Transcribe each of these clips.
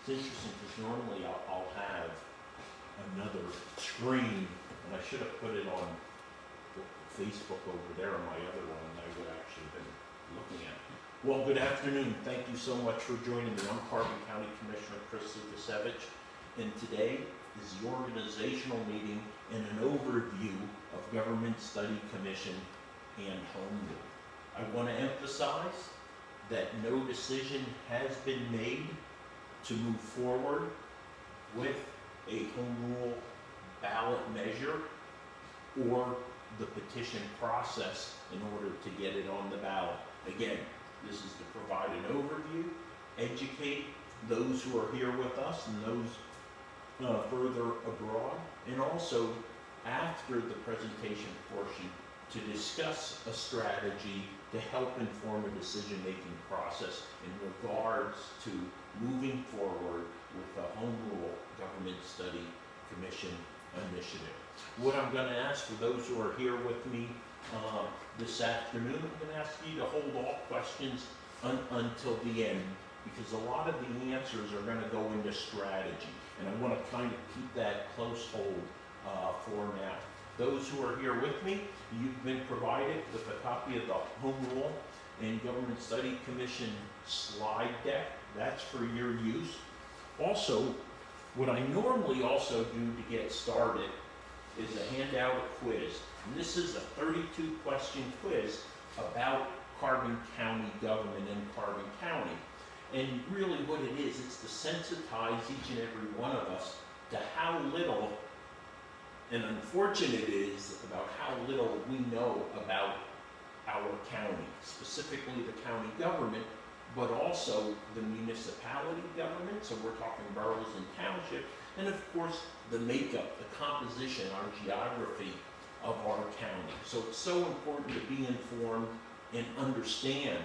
It's interesting because normally I'll have another screen, and I should have put it on Facebook over there on my other one, and I would actually been looking at it. Well, good afternoon. Thank you so much for joining me. I'm Carbon County Commissioner Chris Lukasevich, and today is the organizational meeting and an overview of Government Study Commission and Home Rule. I want to emphasize that no decision has been made to move forward with a home rule ballot measure or the petition process in order to get it on the ballot. Again, this is to provide an overview, educate those who are here with us and those further abroad, and also after the presentation portion to discuss a strategy to help inform a decision-making process in regards to moving forward with the Home Rule Government Study Commission initiative. What I'm going to ask for those who are here with me this afternoon, I'm going to ask you to hold all questions until the end, because a lot of the answers are going to go into strategy, and I want to kind of keep that close hold format. Those who are here with me, you've been provided with a copy of the Home Rule and Government Study Commission slide deck. That's for your use. Also, what I normally also do to get started is to hand out a quiz. And this is a 32-question quiz about Carbon County government and Carbon County. And really what it is, it's to sensitize each and every one of us to how little, and unfortunate it is, about how little we know about our county, specifically the county government, but also the municipality government, so we're talking boroughs and townships, and of course the makeup, the composition, our geography of our county. So it's so important to be informed and understand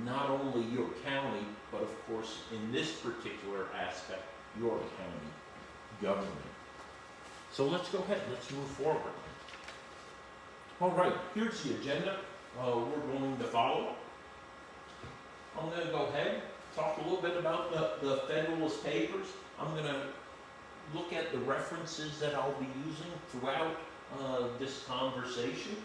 not only your county, but of course in this particular aspect, your county government. So let's go ahead, let's move forward. All right, here's the agenda we're going to follow. I'm going to go ahead, talk a little bit about the Federalist Papers. I'm going to look at the references that I'll be using throughout this conversation.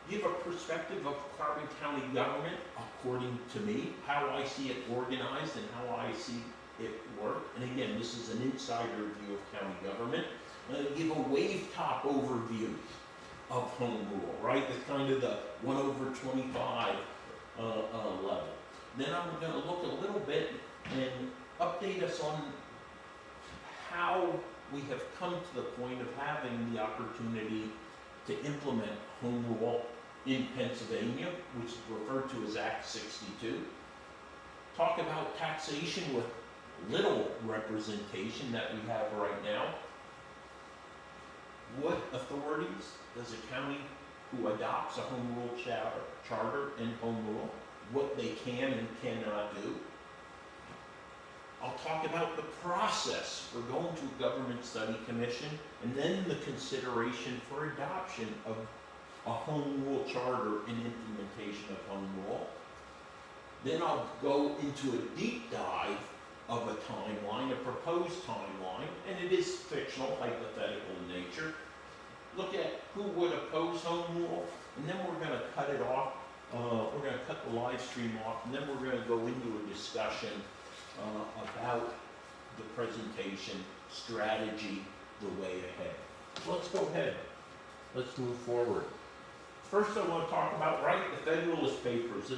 Give a perspective of Carbon County government according to me, how I see it organized and how I see it work. And again, this is an insider view of county government. I'm going to give a wave top overview of home rule, right? That's kind of the 1/25 level. Then I'm going to look a little bit and update us on how we have come to the point of having the opportunity to implement home rule in Pennsylvania, which is referred to as Act 62. Talk about taxation with little representation that we have right now. What authorities does a county who adopts a home rule charter and home rule, what they can and cannot do? I'll talk about the process for going to a Government Study Commission, and then the consideration for adoption of a home rule charter and implementation of home rule. Then I'll go into a deep dive of a timeline, a proposed timeline, and it is fictional, hypothetical in nature. Look at who would oppose home rule, and then we're going to cut it off. We're going to cut the live stream off, and then we're going to go into a discussion about the presentation strategy, the way ahead. So let's go ahead. Let's move forward. First, I want to talk about, the Federalist Papers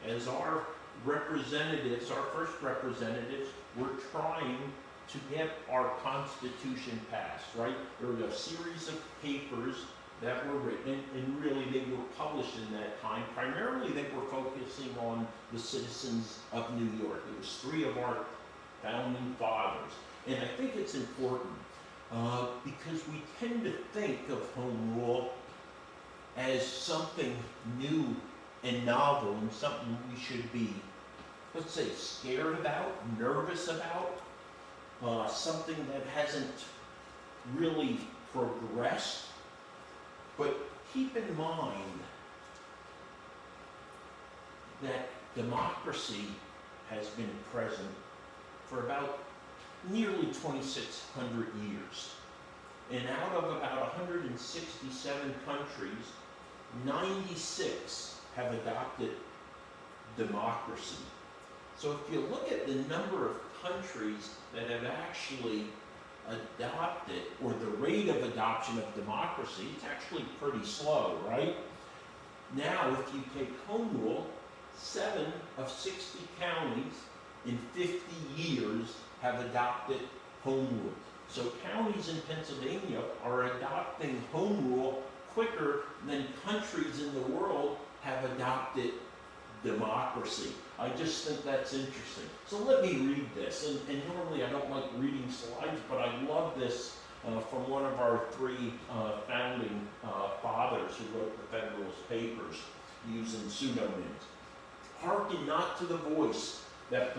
as our representatives, our first representatives, we're trying to get our Constitution passed, right? There were a series of papers that were written, and really they were published in that time. Primarily they were focusing on the citizens of New York. It was 3 of our founding fathers. And I think it's important because we tend to think of home rule as something new and novel and something we should be, let's say, scared about, nervous about, something that hasn't really progressed. But keep in mind that democracy has been present for about nearly 2,600 years. And out of about 167 countries, 96 have adopted democracy. So if you look at the number of countries that have actually adopted, or the rate of adoption of democracy, it's actually pretty slow, right? Now, if you take home rule, 7 of 60 counties in 50 years have adopted home rule. So counties in Pennsylvania are adopting home rule quicker than countries in the world have adopted democracy. I just think that's interesting. So let me read this. And normally I don't like reading slides, but I love this from one of our 3 founding fathers who wrote the Federalist Papers using pseudonyms. Hearken not to the voice that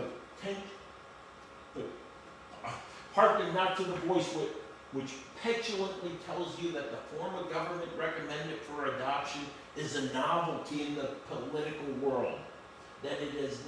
hearken not to the voice which petulantly tells you that the form of government recommended for adoption is a novelty in the political world, that it has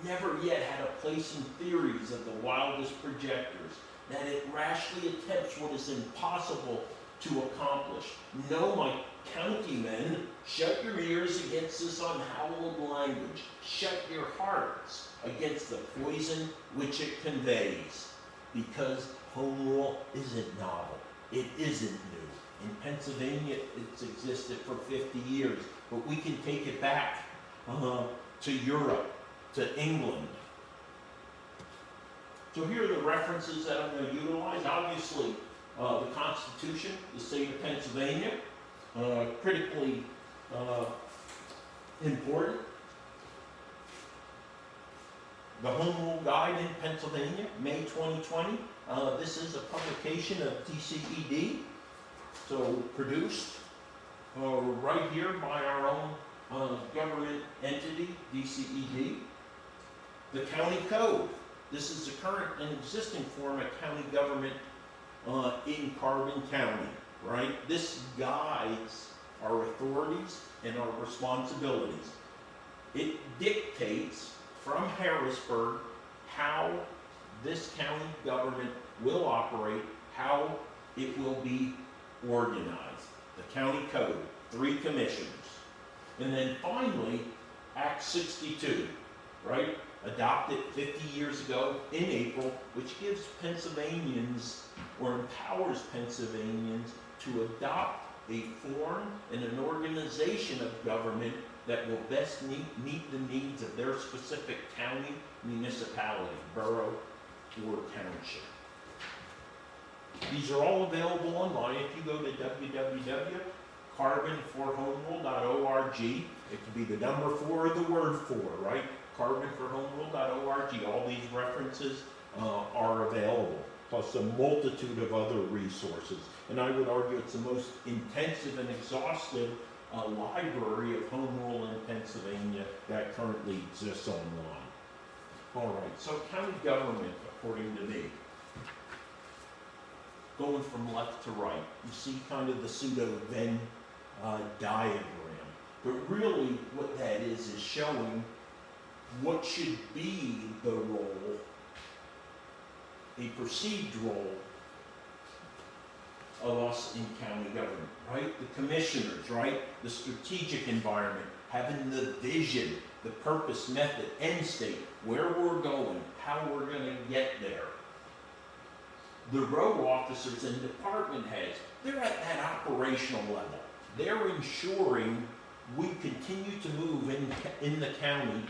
never yet had a place in theories of the wildest projectors, that it rashly attempts what is impossible to accomplish. No, my countymen, shut your ears against this unhallowed language. Shut your hearts against the poison which it conveys. Because home rule isn't novel. It isn't new. In Pennsylvania, it's existed for 50 years. But we can take it back to Europe, to England. So here are the references that I'm going to utilize. Obviously, the Constitution, the state of Pennsylvania, critically important. The Home Rule Guide in Pennsylvania, May 2020. This is a publication of DCED, so produced right here by our own government entity, DCED. The County Code. This is the current and existing form of county government in Carbon County, right? This guides our authorities and our responsibilities. It dictates from Harrisburg how this county government will operate, how it will be organized. The County Code, 3 commissioners. And then finally, Act 62, right? Adopted 50 years ago in April, which gives Pennsylvanians, or empowers Pennsylvanians, to adopt a form and an organization of government that will best meet the needs of their specific county, municipality, borough, or township. These are all available online. If you go to www.carbonforhomerule.org, it could be the number 4 or the word 4, right? Carbonforhomerule.org. All these references are available, plus a multitude of other resources. And I would argue it's the most intensive and exhaustive library of home rule in Pennsylvania that currently exists online. All right, so county government, according to me, going from left to right, you see kind of the pseudo-Venn diagram. But really what that is showing what should be the role, a perceived role, of us in county government, right? The commissioners, right? The strategic environment, having the vision, the purpose, method, end state, where we're going, how we're going to get there. The row officers and department heads, they're at that operational level. They're ensuring we continue to move in the county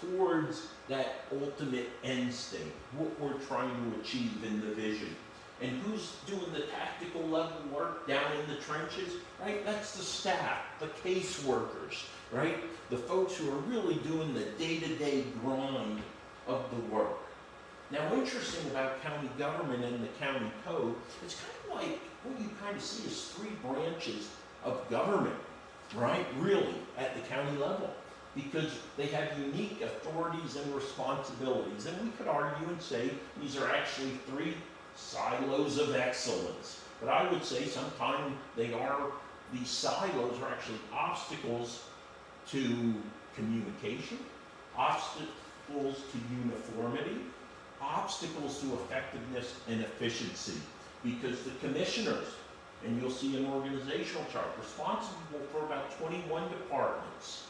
towards that ultimate end state, what we're trying to achieve in the vision. And who's doing the tactical level work down in the trenches, right? That's the staff, the caseworkers, right? The folks who are really doing the day-to-day grind of the work. Now, interesting about county government and the county code, it's kind of like what you kind of see as 3 branches of government, right? Really, at the county level. Because they have unique authorities and responsibilities. And we could argue and say these are actually 3 silos of excellence. But I would say sometimes these silos are actually obstacles to communication, obstacles to uniformity, obstacles to effectiveness and efficiency, because the commissioners, and you'll see an organizational chart, responsible for about 21 departments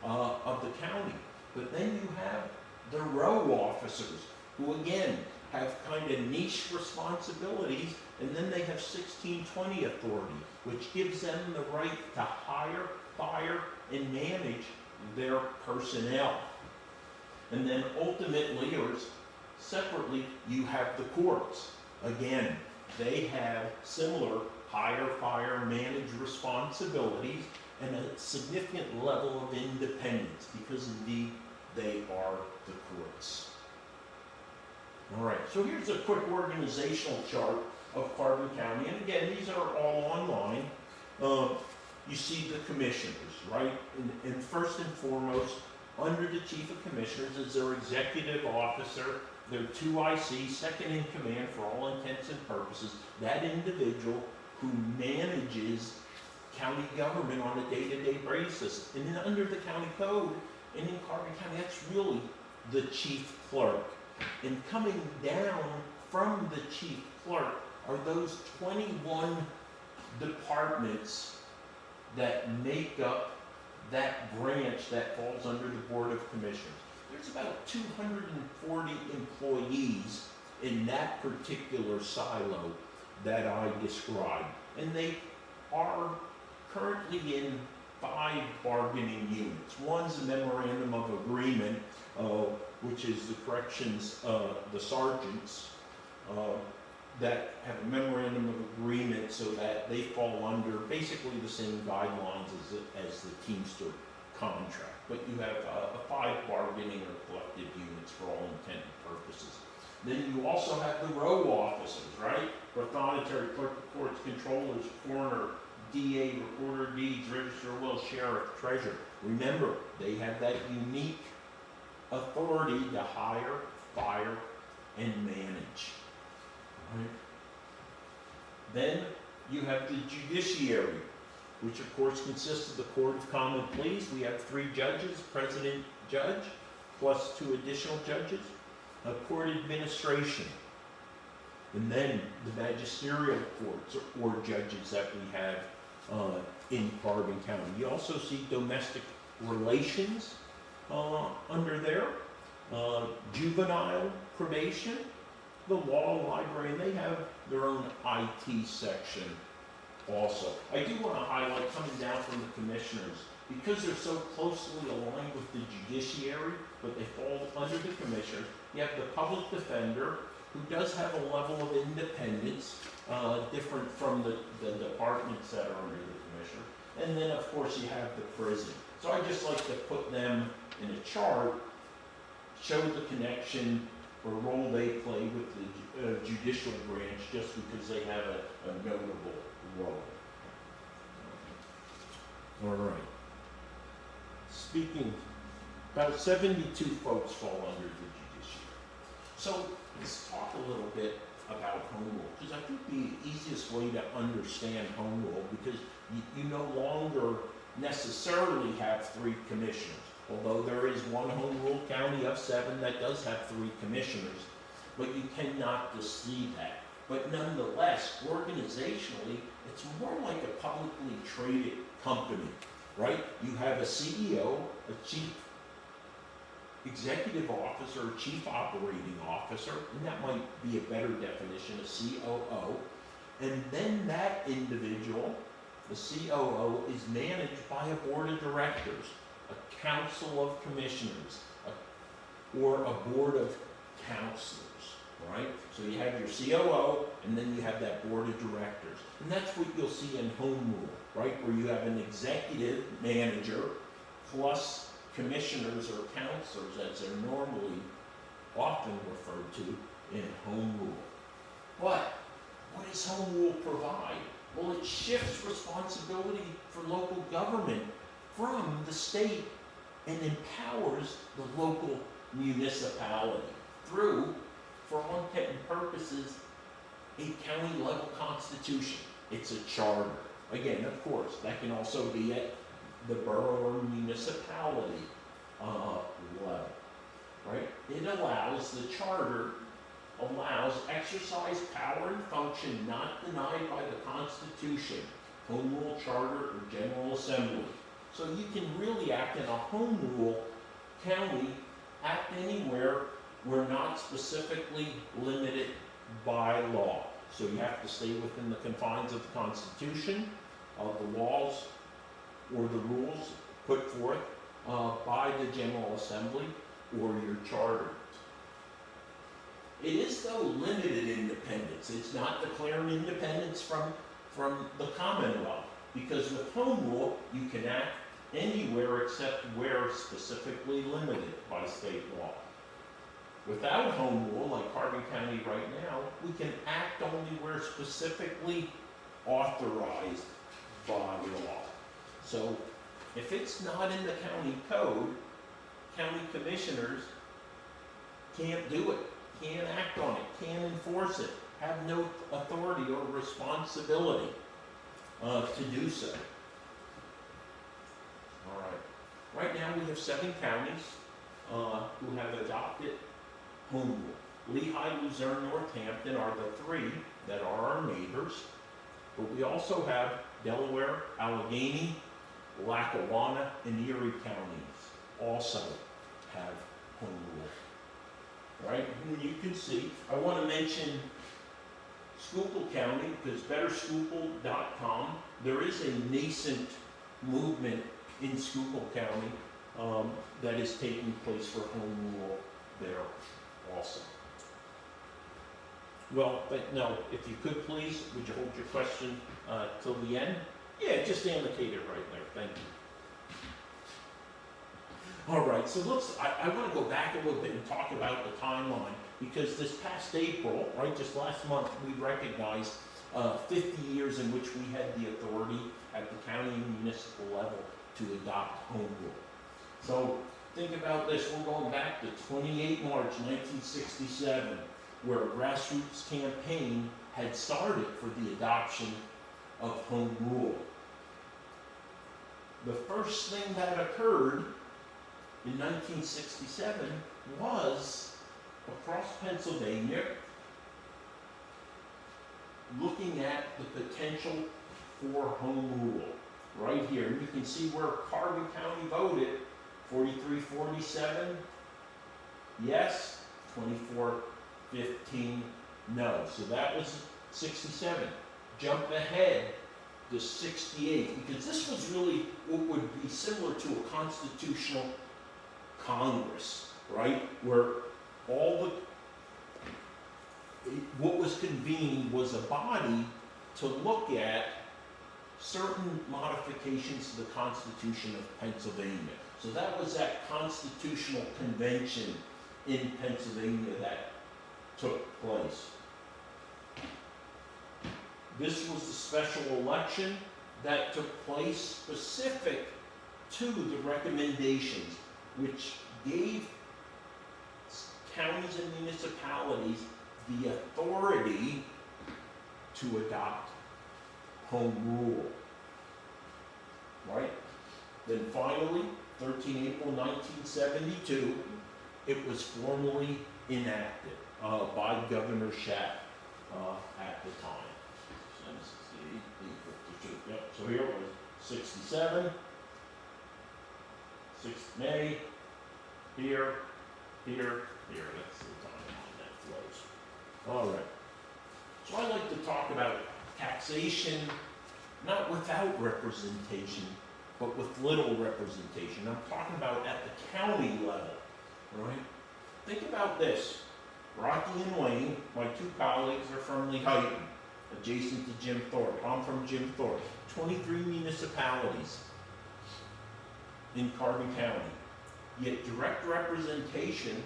of the county. But then you have the row officers, who again have kind of niche responsibilities, and then they have 1620 authority, which gives them the right to hire, fire, and manage their personnel. And then ultimately, or separately, you have the courts. Again, they have similar hire, fire, manage responsibilities and a significant level of independence, because indeed they are the courts. All right, so here's a quick organizational chart of Carbon County, and again, these are all online. You see the commissioners, right? And first and foremost, under the chief of commissioners is their executive officer, their 2IC, second in command for all intents and purposes, that individual who manages county government on a day-to-day basis. And then under the county code, and in Carbon County, that's really the chief clerk. And coming down from the chief clerk are those 21 departments that make up that branch that falls under the Board of Commissioners. There's about 240 employees in that particular silo that I described. And they are currently in 5 bargaining units. One's a memorandum of agreement, which is the corrections, the sergeants, that have a memorandum of agreement so that they fall under basically the same guidelines as the Teamster contract. But you have 5 bargaining or collective units for all intent and purposes. Then you also have the row officers, right? Orthonotary, clerk of courts, controllers, coroner, DA, recorder of deeds, register of wills, sheriff, treasurer. Remember, they have that unique authority to hire, fire, and manage. Right. Then you have the judiciary, which of course consists of the Court of Common Pleas. We have 3 judges, president, judge, plus 2 additional judges, a court administration, and then the magisterial courts or judges that we have in Carbon County. You also see domestic relations under there, juvenile probation, the law library, and they have their own IT section also. I do want to highlight, coming down from the commissioners, because they're so closely aligned with the judiciary, but they fall under the commissioners, you have the public defender, who does have a level of independence, different from the departments that are under the commissioner. And then, of course, you have the prison. So I just like to put them in a chart, show the connection or role they play with the judicial branch, just because they have a notable role. All right. Speaking, about 72 folks fall under the judiciary. So let's talk a little bit about home rule, because I think the easiest way to understand home rule, because you no longer necessarily have 3 commissioners. Although there is one home rule county of 7 that does have 3 commissioners, but you cannot deceive that. But nonetheless, organizationally, it's more like a publicly traded company, right? You have a CEO, a chief executive officer, a chief operating officer, and that might be a better definition, a COO. And then that individual, the COO, is managed by a board of directors, a council of commissioners, or a board of counselors, right? So you have your COO, and then you have that board of directors. And that's what you'll see in home rule, right? Where you have an executive manager plus commissioners or counselors, as they're normally often referred to in home rule. But what does home rule provide? Well, it shifts responsibility for local government from the state and empowers the local municipality through, for all intent and purposes, a county level constitution. It's a charter. Again, of course, that can also be at the borough or municipality level, right? It allows the charter allows exercise power and function not denied by the Constitution, Home Rule Charter, or General Assembly. So you can really act in a home rule county, act anywhere we're not specifically limited by law. So you have to stay within the confines of the Constitution, of the laws or the rules put forth by the General Assembly or your charter. It is, though, limited independence. It's not declaring independence from the Commonwealth, because with home rule, you can act anywhere except where specifically limited by state law. Without home rule, like Carbon County right now, we can act only where specifically authorized by law. So if it's not in the county code, county commissioners can't do it, can't act on it, can't enforce it, have no authority or responsibility to do so. All right. Right now we have 7 counties who have adopted home rule. Lehigh, Luzerne, Northampton are the 3 that are our neighbors, but we also have Delaware, Allegheny, Lackawanna, and Erie counties also have home rule. Right? And you can see, I want to mention Schuylkill County, because betterschuylkill.com, there is a nascent movement in Schuylkill County that is taking place for home rule there also. Well, but no, if you could please, would you hold your question till the end? Yeah, just indicate it right there, thank you. All right, so I want to go back a little bit and talk about the timeline, because this past April, right, just last month, we recognized 50 years in which we had the authority at the county and municipal level to adopt home rule. So think about this, we're going back to 28 March 1967, where a grassroots campaign had started for the adoption of home rule. The first thing that occurred in 1967 was across Pennsylvania looking at the potential for home rule. Right here, and you can see where Carbon County voted, 43-47 yes, 24-15 no. So that was 67. Jump ahead to 68, because this was really what would be similar to a constitutional Congress, right? Where what was convened was a body to look at certain modifications to the Constitution of Pennsylvania. So that was that constitutional convention in Pennsylvania that took place. This was a special election that took place specific to the recommendations, which gave counties and municipalities the authority to adopt home rule. Right? Then finally, 13 April 1972, it was formally enacted by Governor Schaaf at the time. Yep. So here it was 67, 6th May, here, that's the timeline that flows. All right. So I like to talk about taxation, not without representation, but with little representation. I'm talking about at the county level, right? Think about this. Rocky and Wayne, my 2 colleagues, are from Lehighton, adjacent to Jim Thorpe. I'm from Jim Thorpe. 23 municipalities in Carbon County. Yet direct representation,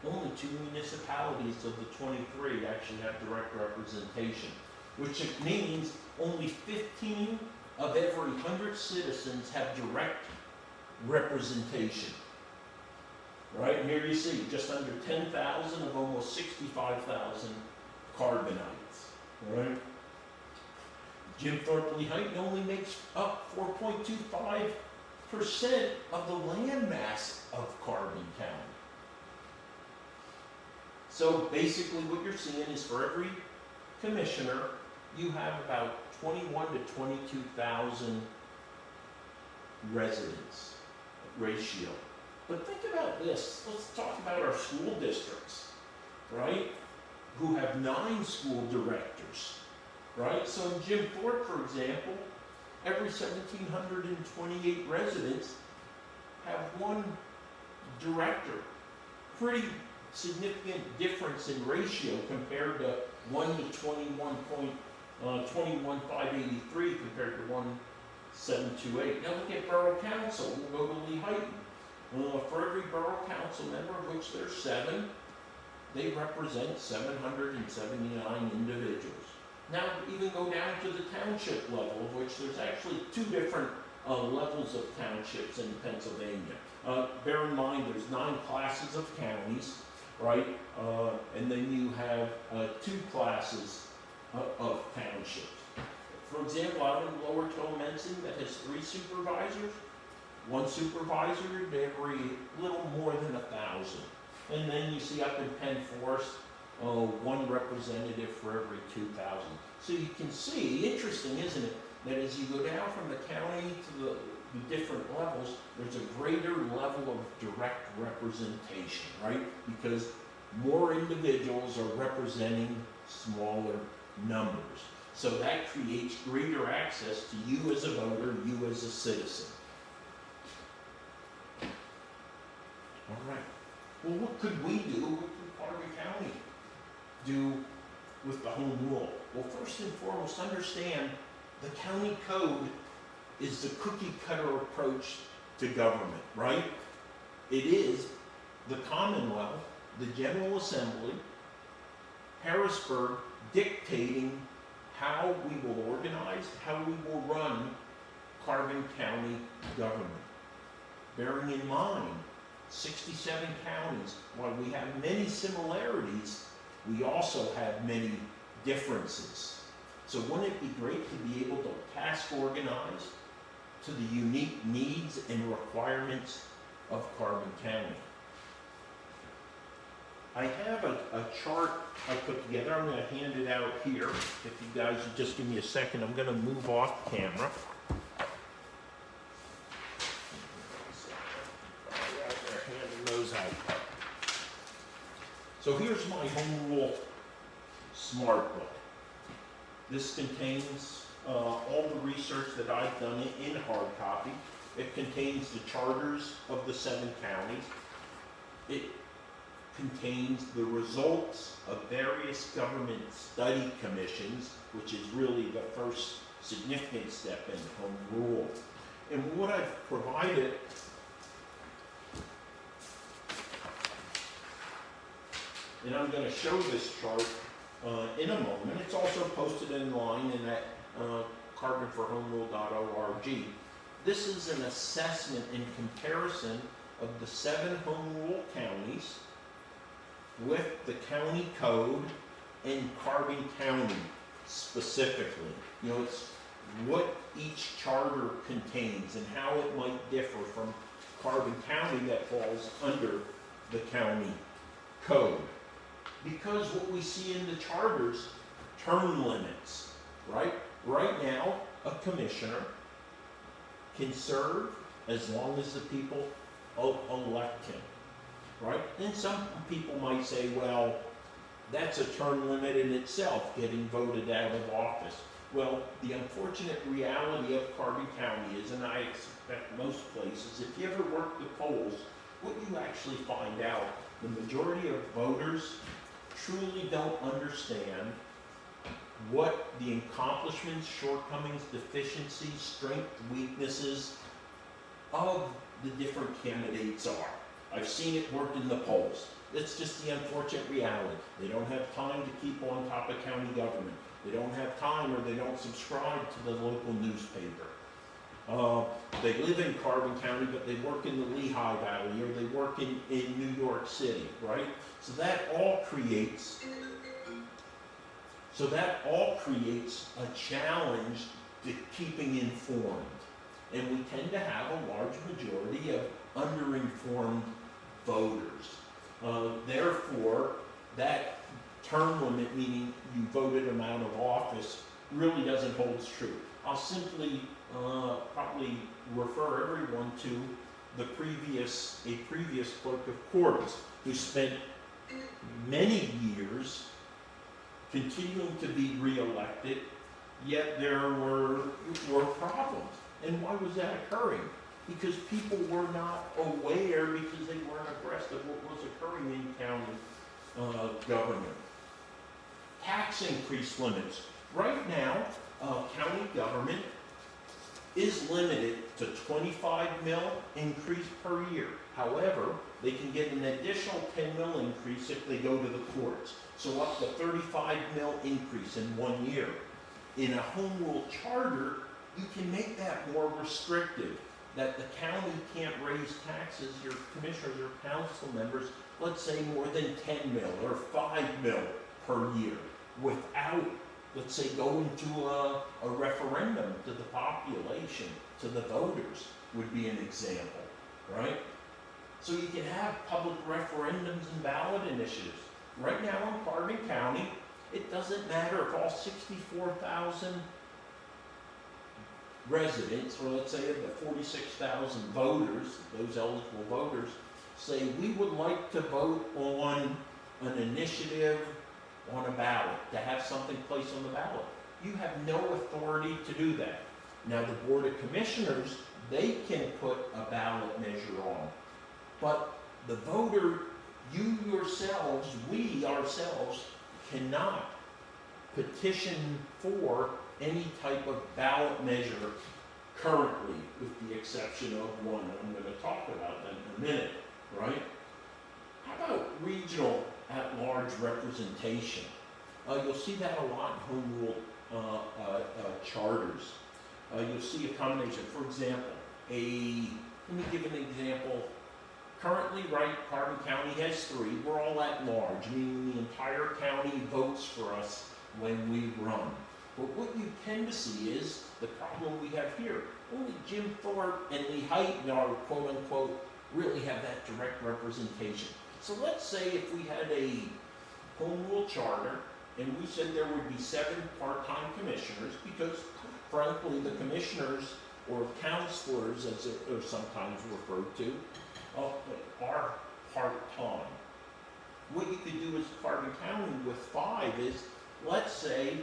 only 2 municipalities of the 23 actually have direct representation, which means only 15 of every 100 citizens have direct representation. Right, and here you see, just under 10,000 of almost 65,000 Carbonites. Right? Jim Thorpe Lehighton only makes up 4.25% of the land mass of Carbon County. So basically what you're seeing is for every commissioner, you have about 21 to 22,000 residents ratio. But think about this, let's talk about our school districts, right? Who have 9 school directors, right? So in Jim Thorpe, for example, every 1,728 residents have 1 director. Pretty significant difference in ratio compared to 1 to 21,583 compared to 1,728. Now look at Borough Council. We'll go to Lehighton. For every Borough Council member, of which there's 7, they represent 779 individuals. Now even go down to the township level, of which there's actually 2 different levels of townships in Pennsylvania. Bear in mind there's 9 classes of counties, right? And then you have 2 classes of townships. For example, out in Lower Towmenson, that has 3 supervisors. 1 supervisor to every little more than 1,000. And then you see up in Penn Forest, 1 representative for every 2,000. So you can see, interesting, isn't it, that as you go down from the county to the different levels, there's a greater level of direct representation, right? Because more individuals are representing smaller numbers. So that creates greater access to you as a voter, you as a citizen. All right. Well, what could we do? What could Carbon County do with the home rule? Well, first and foremost, understand the county code is the cookie cutter approach to government, right? It is the Commonwealth, the General Assembly, Harrisburg dictating how we will organize, how we will run Carbon County government. Bearing in mind, 67 counties, while we have many similarities, we also have many differences. So wouldn't it be great to be able to task organize to the unique needs and requirements of Carbon County? I have a chart I put together. I'm going to hand it out here. If you guys would just give me a second, I'm going to move off camera. So here's my home rule smart book. This contains all the research that I've done in hard copy. It contains the charters of the 7 counties. It contains the results of various government study commissions, which is really the first significant step in home rule. And what I've provided and I'm going to show this chart in a moment. It's also posted online in that carbonforhomerule.org. This is an assessment and comparison of the 7 home rule counties with the county code and Carbon County specifically. You know, it's what each charter contains and how it might differ from Carbon County that falls under the county code. Because what we see in the charters, term limits, right? Right now, a commissioner can serve as long as the people elect him, right? And some people might say, well, that's a term limit in itself, getting voted out of office. Well, the unfortunate reality of Carbon County is, and I expect most places, if you ever work the polls, what you actually find out, the majority of voters truly don't understand what the accomplishments, shortcomings, deficiencies, strengths, weaknesses of the different candidates are. I've seen it work in the polls. It's just the unfortunate reality. They don't have time to keep on top of county government. They don't have time, or they don't subscribe to the local newspaper. They live in Carbon County, but they work in the Lehigh Valley, or they work in New York City, right? So that all creates a challenge to keeping informed. And we tend to have a large majority of underinformed voters. Therefore, that term limit, meaning you voted them out of office, really doesn't hold true. I'll simply probably refer everyone to a previous clerk of courts who spent many years continuing to be reelected, yet there were problems. And why was that occurring? Because people were not aware, because they weren't abreast of what was occurring in county government. Tax increase limits. Right now, county government is limited to 25 mil increase per year. However, they can get an additional 10 mil increase if they go to the courts. So up to 35 mil increase in 1 year. In a home rule charter, you can make that more restrictive, that the county can't raise taxes, your commissioners or council members, let's say more than 10 mil or 5 mil per year, without, let's say, going to a referendum to the population, to the voters, would be an example, right? So you can have public referendums and ballot initiatives. Right now in Carbon County, it doesn't matter if all 64,000 residents, or let's say the 46,000 voters, those eligible voters, say we would like to vote on an initiative on a ballot, to have something placed on the ballot. You have no authority to do that. Now the Board of Commissioners, they can put a ballot measure on, but the voter, you yourselves, we ourselves, cannot petition for any type of ballot measure currently, with the exception of one I'm going to talk about that in a minute, right? How about regional at-large representation? You'll see that a lot in home rule charters. You'll see a combination. For example, let me give an example. Currently, right, Carbon County has 3. We're all at large, meaning the entire county votes for us when we run. But what you tend to see is the problem we have here. Only Jim Thorpe and Lee Height are, quote unquote, really have that direct representation. So let's say if we had a home rule charter and we said there would be 7 part-time commissioners, because frankly the commissioners, or counselors as they are sometimes referred to, are part-time. What you could do as Carbon County with 5 is, let's say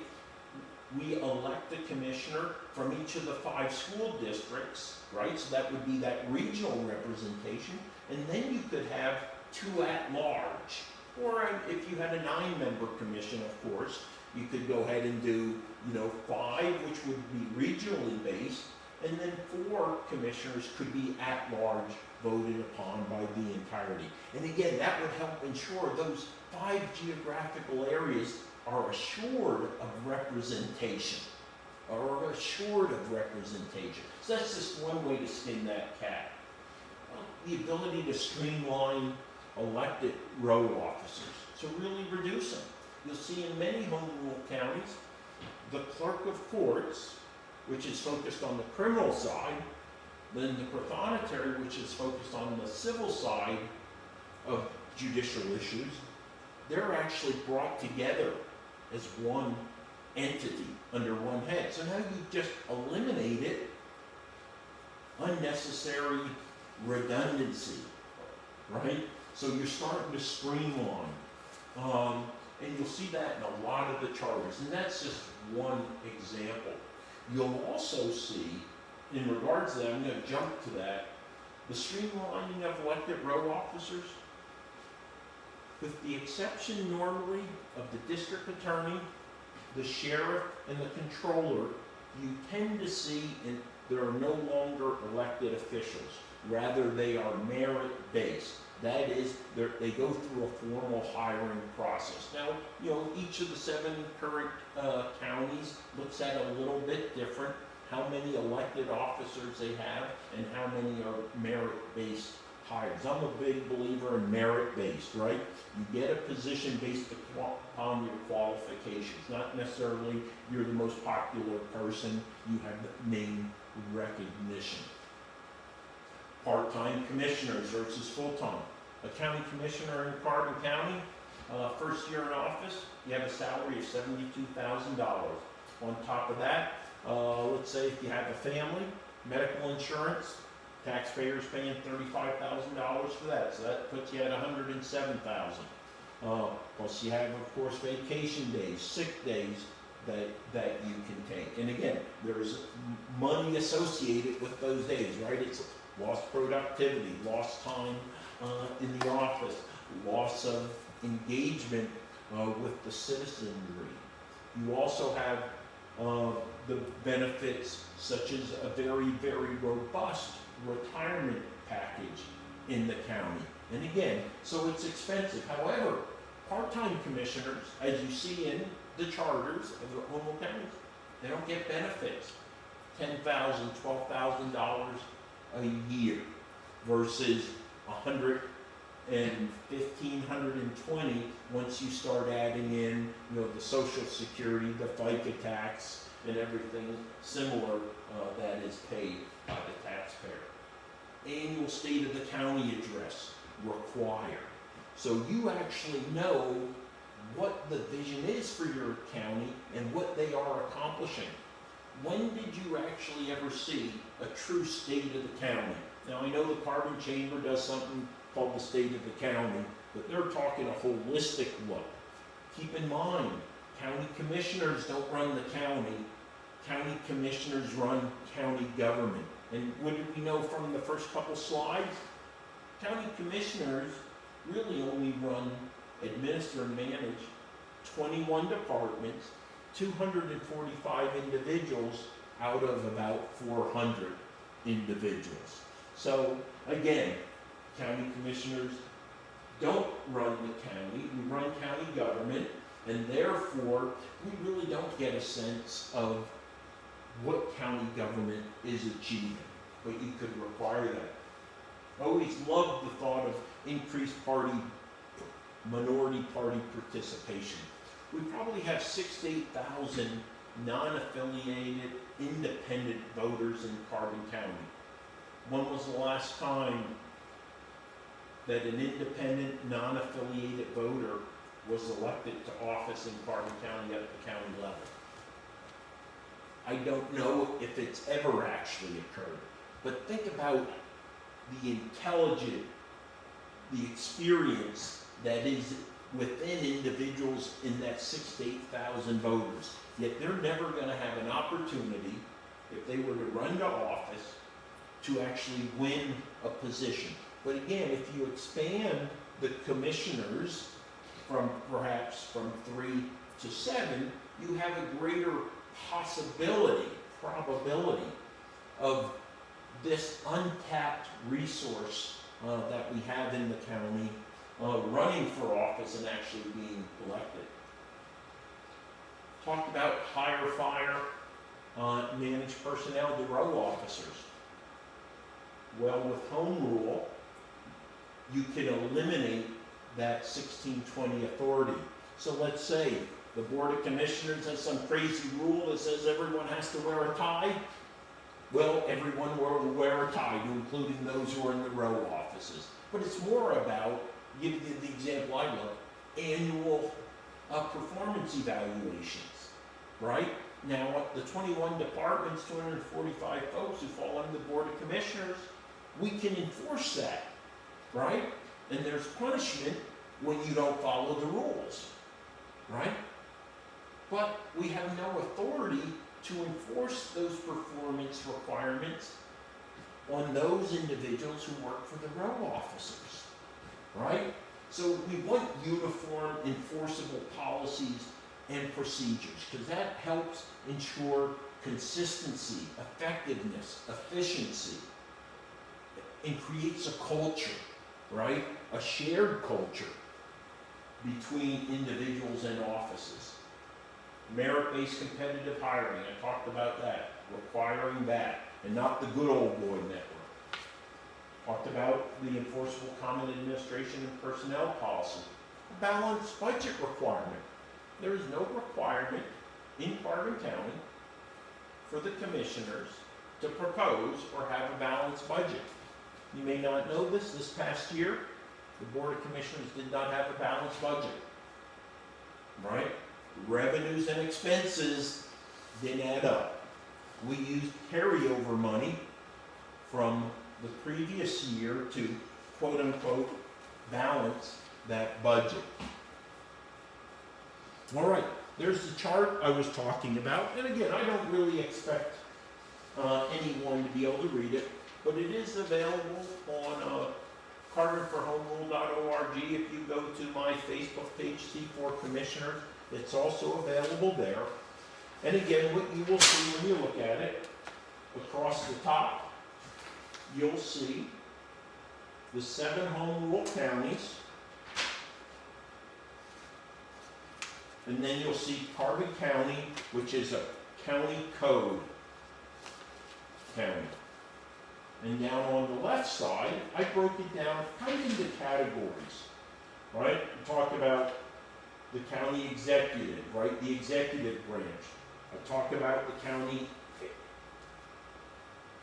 we elect a commissioner from each of the 5 school districts, right? So that would be that regional representation, and then you could have 2 at large. Or if you had a 9-member commission, of course, you could go ahead and do, 5, which would be regionally based, and then 4 commissioners could be at large, voted upon by the entirety. And again, that would help ensure those 5 geographical areas are assured of representation, or assured of representation. So that's just one way to skin that cat. The ability to streamline elected road officers, so really reduce them. You'll see in many home rule counties, the clerk of courts, which is focused on the criminal side, then the prothonotary, which is focused on the civil side of judicial issues, they're actually brought together as one entity under one head. So now you just eliminated unnecessary redundancy, right? So you're starting to streamline. And you'll see that in a lot of the charters, and that's just one example. You'll also see, in regards to that, I'm going to jump to that, the streamlining of elected road officers, with the exception normally of the district attorney, the sheriff, and the controller, you tend to see there are no longer elected officials. Rather, they are merit-based. That is, they go through a formal hiring process. Now, each of the 7 current counties looks at it a little bit different, how many elected officers they have and how many are merit-based hires. I'm a big believer in merit-based, right? You get a position based upon your qualifications, not necessarily you're the most popular person, you have name recognition. Part-time commissioners versus full-time. A county commissioner in Carbon County First year in office, you have a salary of $72,000. On top of that, let's say if you have a family, medical insurance, taxpayers paying $35,000 for that, so that puts you at $107,000. Plus you have, of course, vacation days, sick days that you can take. And again, there's money associated with those days, right? It's lost productivity, lost time in the office, loss of engagement with the citizenry. You also have the benefits such as a very, very robust retirement package in the county. And again, so it's expensive. However, part-time commissioners, as you see in the charters of the Oklahoma counties, they don't get benefits. $10,000, $12,000 a year versus $115,000, $120,000 once you start adding in, the Social Security, the FICA tax, and everything similar that is paid by the taxpayer. Annual State of the County address required. So you actually know what the vision is for your county and what they are accomplishing. When did you actually ever see a true state of the county? Now I know the Carbon Chamber does something called the State of the County, but they're talking a holistic look. Keep in mind, county commissioners don't run the county. County commissioners run county government. And what did we know from the first couple slides? County commissioners really only administer and manage 21 departments, 245 individuals out of about 400 individuals. So again, county commissioners don't run the county, we run county government, and therefore we really don't get a sense of what county government is achieving, but you could require that. I always loved the thought of increased minority party participation. We probably have 6,000 to 8,000 non-affiliated, independent voters in Carbon County. When was the last time that an independent, non-affiliated voter was elected to office in Carbon County at the county level? I don't know if it's ever actually occurred, but think about the intelligence, the experience that is within individuals in that 6,000 to 8,000 voters. Yet they're never going to have an opportunity, if they were to run to office, to actually win a position. But again, if you expand the commissioners from 3 to 7, you have a greater probability of this untapped resource that we have in the county running for office and actually being elected. Talked about hire, fire, manage personnel to row officers. Well, with home rule, you can eliminate that 1620 authority. So let's say the Board of Commissioners has some crazy rule that says everyone has to wear a tie. Well, everyone will wear a tie, including those who are in the row offices. But it's more about, give you the example I love, annual performance evaluations, right? Now, the 21 departments, 245 folks who fall under the Board of Commissioners, we can enforce that, right? And there's punishment when you don't follow the rules, right? But we have no authority to enforce those performance requirements on those individuals who work for the row officers, right? So we want uniform, enforceable policies and procedures, because that helps ensure consistency, effectiveness, efficiency, and creates a culture, right? A shared culture between individuals and offices. Merit-based competitive hiring, I talked about that, requiring that, and not the good old boy network. Talked about the enforceable common administration and personnel policy. A balanced budget requirement. There is no requirement in Carbon County for the commissioners to propose or have a balanced budget. You may not know this past year, the Board of Commissioners did not have a balanced budget. right? Revenues and expenses didn't add up. We used carryover money from the previous year to quote unquote balance that budget. All right, there's the chart I was talking about. And again, I don't really expect anyone to be able to read it, but it is available on CarterForHomeRule.org. If you go to my Facebook page, C4 Commissioners, it's also available there. And again, what you will see when you look at it, across the top, you'll see the 7 home rule counties. And then you'll see Carbon County, which is a county code county. And down on the left side, I broke it down kind of into categories, right? We talked about the county executive, right? The executive branch. I talked about the county,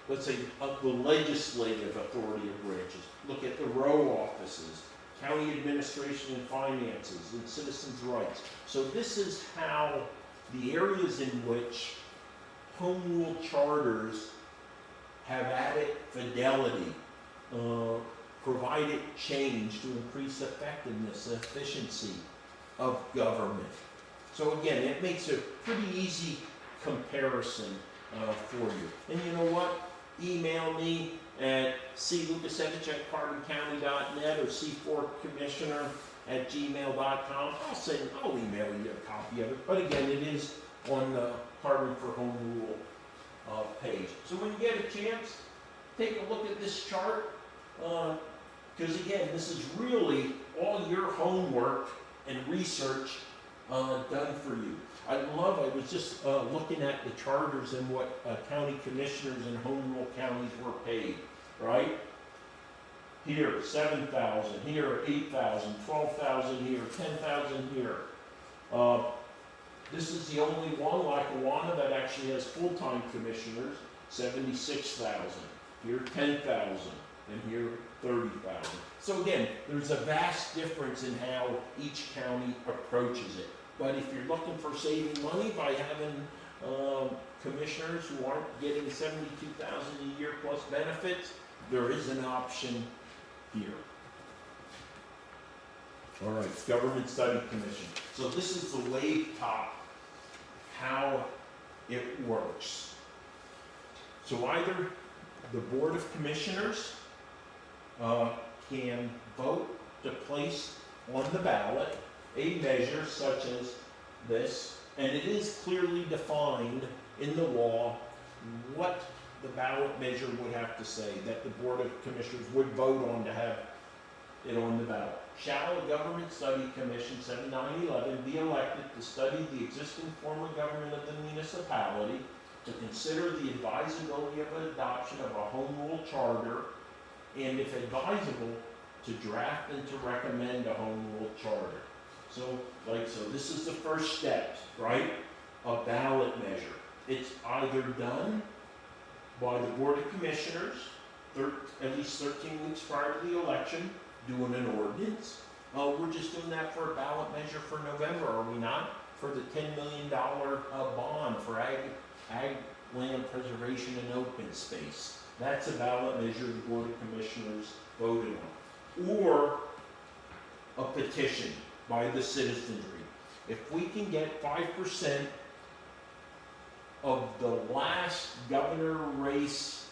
let's say, the legislative authority of branches. Look at the row offices, county administration and finances, and citizens' rights. So this is how the areas in which home rule charters have added fidelity, provided change to increase effectiveness, efficiency of government. So again, it makes a pretty easy comparison for you. And you know what? Email me at clukasevich@carboncounty.net or c4commissioner@gmail.com. I'll email you a copy of it. But again, it is on the Carbon for Home Rule page. So when you get a chance, take a look at this chart, because again, this is really all your homework and research done for you. I was just looking at the charters and what county commissioners in home rule counties were paid, right? Here, 7,000, here, 8,000, 12,000 here, 10,000 here. This is the only one, Lackawanna, that actually has full-time commissioners, 76,000. Here, 10,000, and here, 30,000. So again, there's a vast difference in how each county approaches it. But if you're looking for saving money by having commissioners who aren't getting 72,000 a year plus benefits, there is an option here. All right, Government Study Commission. So this is the wave top, how it works. So either the Board of Commissioners can vote to place on the ballot a measure such as this, and it is clearly defined in the law what the ballot measure would have to say, that the Board of Commissioners would vote on to have it on the ballot. Shall a Government Study Commission, 7911, be elected to study the existing form of government of the municipality, to consider the advisability of adoption of a home rule charter, and if advisable, to draft and to recommend a home rule charter. So this is the first step, right? A ballot measure. It's either done by the Board of Commissioners, at least 13 weeks prior to the election, doing an ordinance. We're just doing that for a ballot measure for November, are we not? For the $10 million bond for ag land preservation and open space. That's a ballot measure the Board of Commissioners voted on. Or a petition by the citizenry. If we can get 5% of the last governor race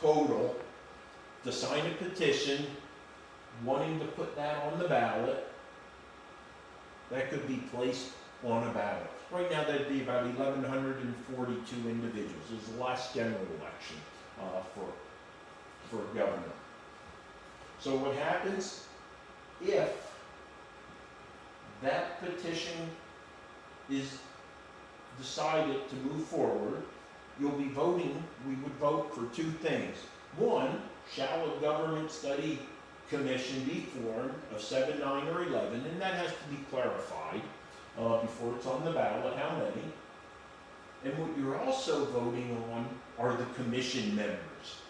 total to sign a petition wanting to put that on the ballot, that could be placed on a ballot. Right now that'd be about 1,142 individuals. This is the last general election for governor. So what happens if that petition is decided to move forward? You'll be voting, we would vote for two things. One, shall a Government Study Commission be formed of 7, 9, or 11, and that has to be clarified before it's on the ballot, how many. And what you're also voting on are the commission members.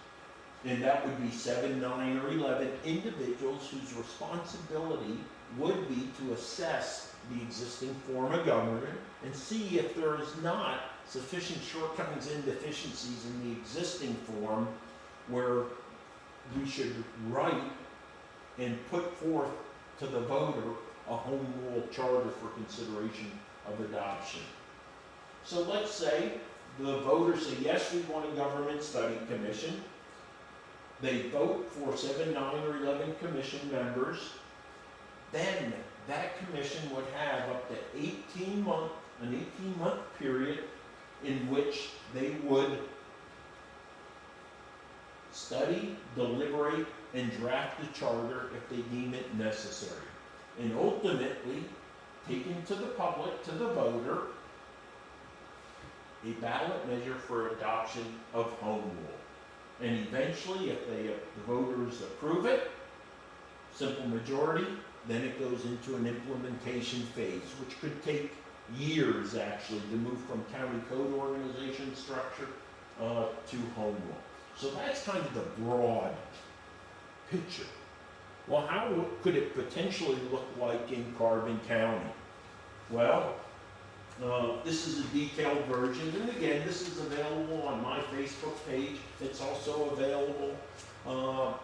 And that would be 7, 9, or 11 individuals whose responsibility would be to assess the existing form of government and see if there is not sufficient shortcomings and deficiencies in the existing form where we should write and put forth to the voter a home rule charter for consideration of adoption. So let's say the voters say, yes, we want a government study commission. They vote for 7, 9, or 11 commission members. Then that commission would have up to an 18-month period in which they would study, deliberate, and draft a charter if they deem it necessary. And ultimately, taking to the public, to the voter, a ballot measure for adoption of home rule. And eventually, if the voters approve it, simple majority, then it goes into an implementation phase, which could take years actually to move from county code organization structure to home rule. So that's kind of the broad picture. Well, how could it potentially look like in Carbon County? Well, this is a detailed version, and again, this is available on my Facebook page. It's also available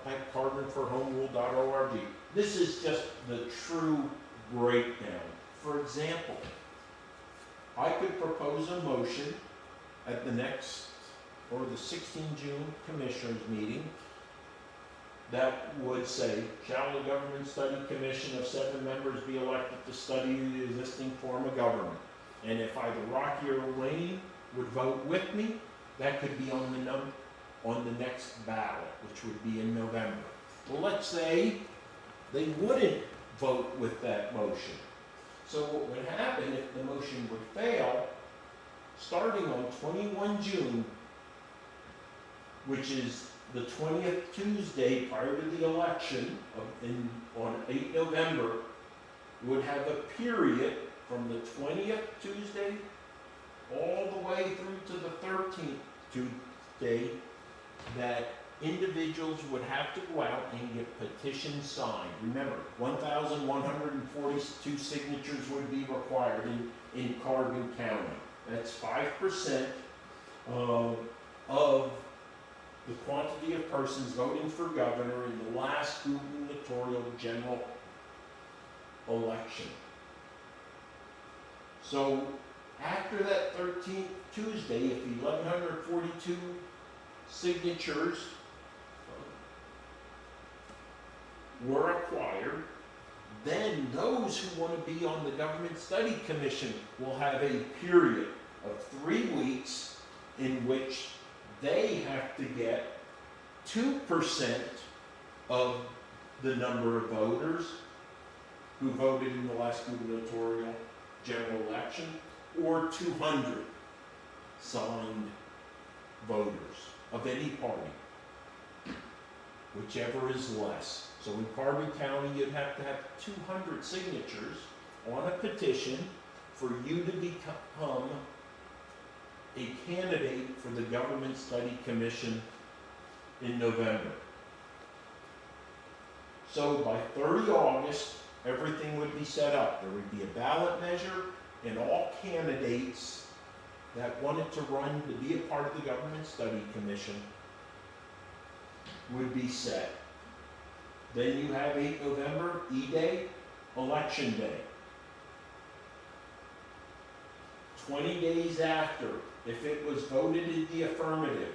at carbonforhomerule.org. This is just the true breakdown. For example, I could propose a motion at the next, or the 16 June Commissioners meeting that would say, shall the Government Study Commission of 7 members be elected to study the existing form of government? And if either Rocky or Wayne would vote with me, that could be on the next ballot, which would be in November. Well, let's say they wouldn't vote with that motion. So what would happen if the motion would fail, starting on 21 June, which is the 20th Tuesday prior to the election on 8 November, would have a period from the 20th Tuesday all the way through to the 13th Tuesday that individuals would have to go out and get petitions signed. Remember, 1,142 signatures would be required in Carbon County. That's 5% of the quantity of persons voting for governor in the last gubernatorial general election. So after that 13th Tuesday, if 1,142 signatures were acquired, then those who want to be on the Government Study Commission will have a period of 3 weeks in which they have to get 2% of the number of voters who voted in the last gubernatorial general election, or 200 signed voters of any party, whichever is less. So in Carbon County, you'd have to have 200 signatures on a petition for you to become a candidate for the Government Study Commission in November. So by 30 August, everything would be set up. There would be a ballot measure, and all candidates that wanted to run to be a part of the Government Study Commission would be set. Then you have 8 November, E-Day, Election Day. 20 days after, if it was voted in the affirmative,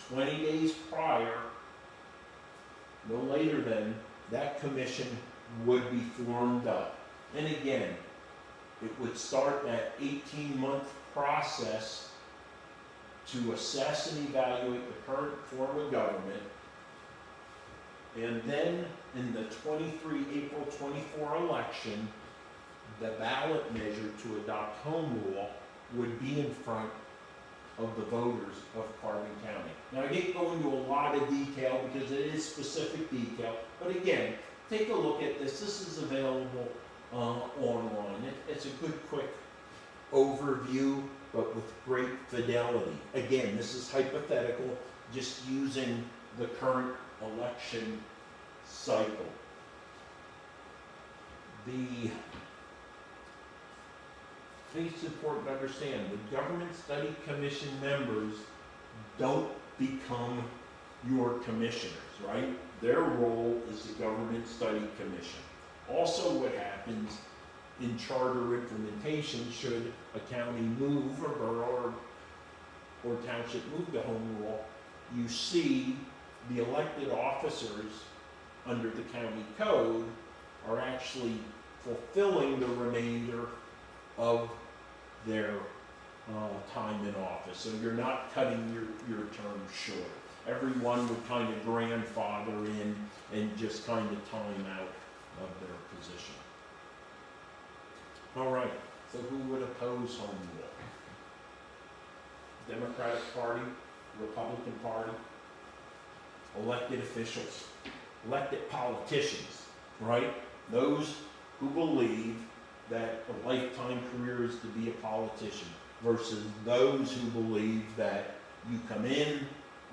20 days prior, no later than, that commission would be formed up. And again, it would start that 18-month process to assess and evaluate the current form of government. And then in the April 24 election, the ballot measure to adopt home rule would be in front of the voters of Carbon County. Now, I didn't go into a lot of detail because it is specific detail, but again, take a look at this. This is available online. It's a good, quick overview, but with great fidelity. Again, this is hypothetical, just using the current election cycle. The think it's important to understand, the Government Study Commission members don't become your commissioners, right? Their role is the Government Study Commission. Also, what happens in charter implementation, should a county move, or borough or township move to home rule, you see the elected officers under the county code are actually fulfilling the remainder of their time in office. So you're not cutting your term short. Everyone would kind of grandfather in and just kind of time out of their position. All right, so who would oppose home rule? Democratic Party, Republican Party, elected officials, elected politicians, right? Those who believe that a lifetime career is to be a politician versus those who believe that you come in,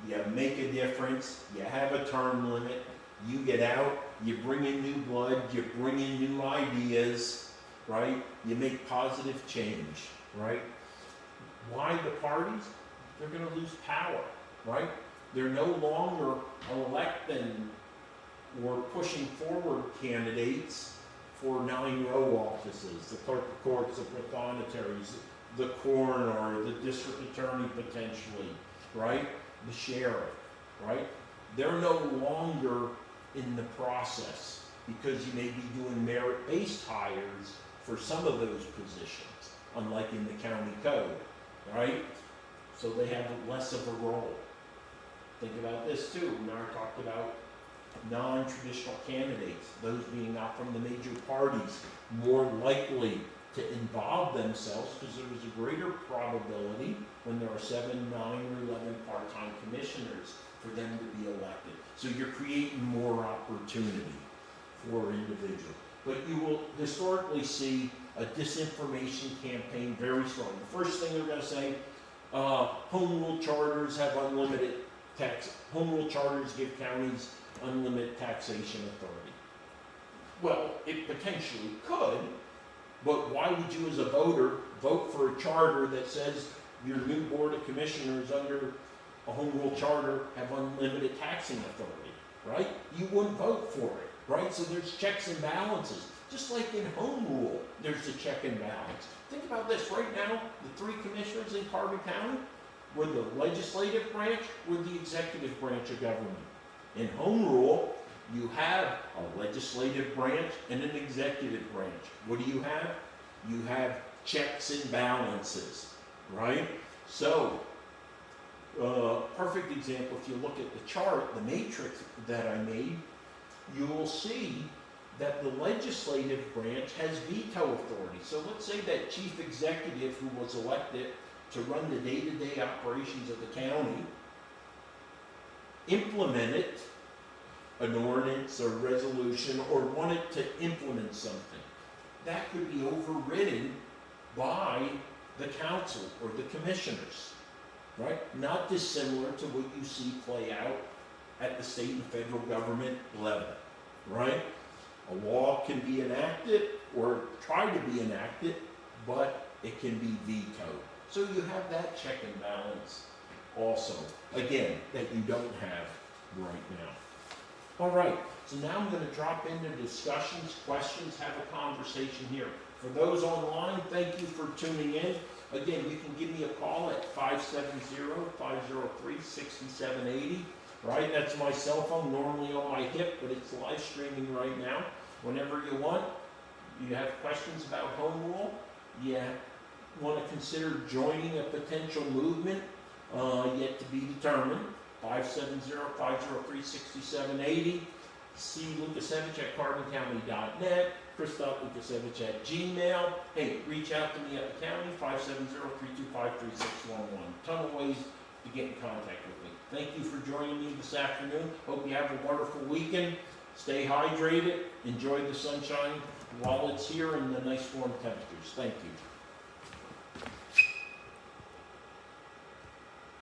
you make a difference, you have a term limit, you get out, you bring in new blood, you bring in new ideas, right? You make positive change, right? Why the parties? They're going to lose power, right? They're no longer electing or pushing forward candidates for 9-row offices, the clerk of courts, the prothonotary, the coroner, the district attorney potentially, right? The sheriff, right? They're no longer in the process because you may be doing merit-based hires for some of those positions, unlike in the county code, right? So they have less of a role. Think about this too. We already talked about non-traditional candidates, those being not from the major parties, more likely to involve themselves because there is a greater probability when there are 7, 9, or 11 part-time commissioners for them to be elected. So you're creating more opportunity for individuals. But you will historically see a disinformation campaign very strong. The first thing they're going to say, home rule charters have unlimited tax. Home rule charters give counties unlimited taxation authority. Well, it potentially could, but why would you as a voter vote for a charter that says your new board of commissioners under a home rule charter have unlimited taxing authority, right? You wouldn't vote for it, right? So there's checks and balances. Just like in home rule, there's a check and balance. Think about this, right now, the 3 commissioners in Carbon County were the legislative branch or the executive branch of government. In home rule, you have a legislative branch and an executive branch. What do you have? You have checks and balances, right? So, perfect example, if you look at the chart, the matrix that I made, you will see that the legislative branch has veto authority. So let's say that chief executive who was elected to run the day-to-day operations of the county implemented an ordinance or resolution or wanted to implement something. That could be overridden by the council or the commissioners, right? Not dissimilar to what you see play out at the state and federal government level, right? A law can be enacted or try to be enacted, but it can be vetoed. So you have that check and balance also, again, that you don't have right now. All right, so now I'm going to drop into discussions, questions, have a conversation here. For those online, thank you for tuning in. Again, you can give me a call at 570-503-6780. Right, that's my cell phone, normally on my hip, but it's live streaming right now. Whenever you want, you have questions about home rule, you want to consider joining a potential movement, yet to be determined, 570-503-6780. See Lukasevich at carboncounty.net, Christoph Lukasevich at Gmail. Hey, reach out to me at the county, 570-325-3611. Ton of ways to get in contact with me. Thank you for joining me this afternoon. Hope you have a wonderful weekend. Stay hydrated. Enjoy the sunshine while it's here and the nice warm temperatures. Thank you.